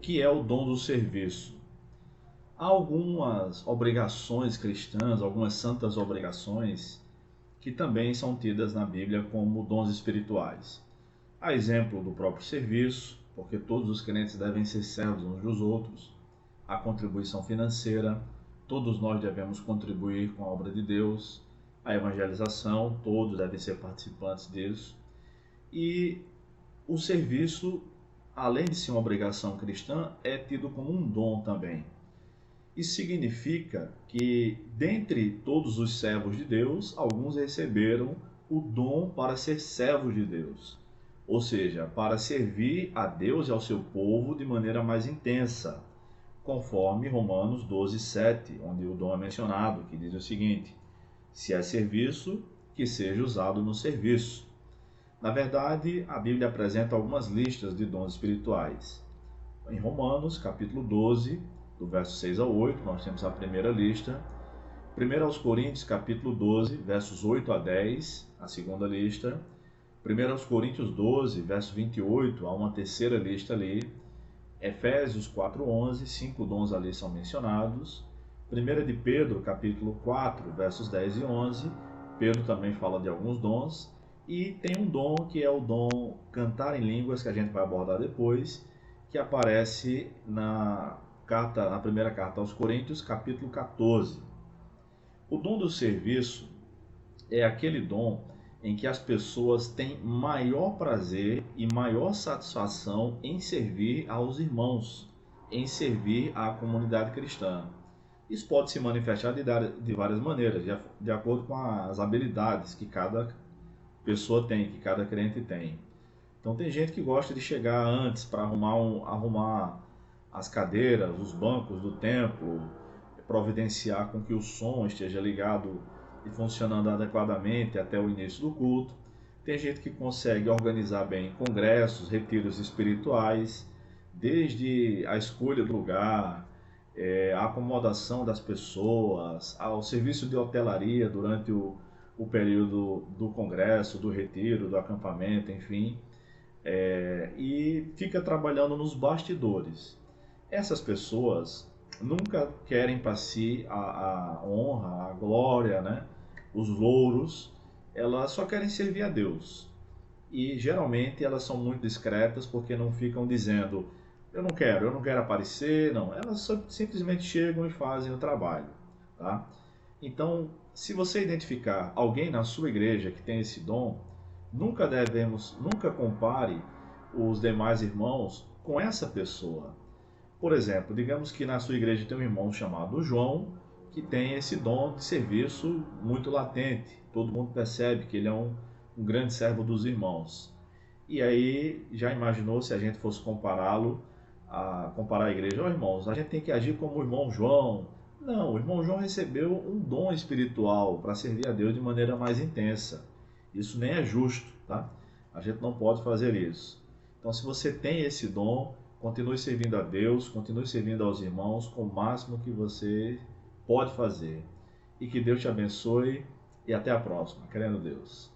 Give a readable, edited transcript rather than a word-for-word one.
que é o dom do serviço? Há algumas obrigações cristãs, algumas santas obrigações, que também são tidas na Bíblia como dons espirituais. Há exemplo do próprio serviço, porque todos os crentes devem ser servos uns dos outros. A contribuição financeira, todos nós devemos contribuir com a obra de Deus. A evangelização, todos devem ser participantes disso. E o serviço, além de ser uma obrigação cristã, é tido como um dom também. Isso significa que, dentre todos os servos de Deus, alguns receberam o dom para ser servos de Deus, ou seja, para servir a Deus e ao seu povo de maneira mais intensa, conforme Romanos 12:7, onde o dom é mencionado, que diz o seguinte: se é serviço, que seja usado no serviço. Na verdade, a Bíblia apresenta algumas listas de dons espirituais. Em Romanos, capítulo 12, do verso 6 ao 8, nós temos a primeira lista. 1 aos Coríntios, capítulo 12, versos 8 a 10, a segunda lista. 1 aos Coríntios 12, verso 28, há uma terceira lista ali. Efésios 4:11, 5 dons ali são mencionados. 1 de Pedro, capítulo 4, versos 10 e 11, Pedro também fala de alguns dons. E tem um dom que é o dom cantar em línguas, que a gente vai abordar depois, que aparece na primeira carta aos Coríntios, capítulo 14. O dom do serviço é aquele dom em que as pessoas têm maior prazer e maior satisfação em servir aos irmãos, em servir à comunidade cristã. Isso pode se manifestar de várias maneiras, de acordo com as habilidades que cada pessoa tem, que cada crente tem. Então tem gente que gosta de chegar antes para arrumar as cadeiras, os bancos do templo, providenciar com que o som esteja ligado e funcionando adequadamente até o início do culto. Tem gente que consegue organizar bem congressos, retiros espirituais, desde a escolha do lugar, a acomodação das pessoas, ao serviço de hotelaria durante o período do congresso, do retiro, do acampamento, enfim, e fica trabalhando nos bastidores. Essas pessoas nunca querem para si a honra, a glória, né? Os louros, elas só querem servir a Deus. E geralmente elas são muito discretas porque não ficam dizendo eu não quero aparecer, não. Elas simplesmente chegam e fazem o trabalho, tá? Então, se você identificar alguém na sua igreja que tem esse dom, nunca compare os demais irmãos com essa pessoa. Por exemplo, digamos que na sua igreja tem um irmão chamado João, que tem esse dom de serviço muito latente. Todo mundo percebe que ele é um grande servo dos irmãos. E aí, já imaginou se a gente fosse comparar a igreja? Irmãos, a gente tem que agir como o irmão João. Não, o irmão João recebeu um dom espiritual para servir a Deus de maneira mais intensa. Isso nem é justo, tá? A gente não pode fazer isso. Então, se você tem esse dom, continue servindo a Deus, continue servindo aos irmãos com o máximo que você pode fazer. E que Deus te abençoe e até a próxima, querendo Deus.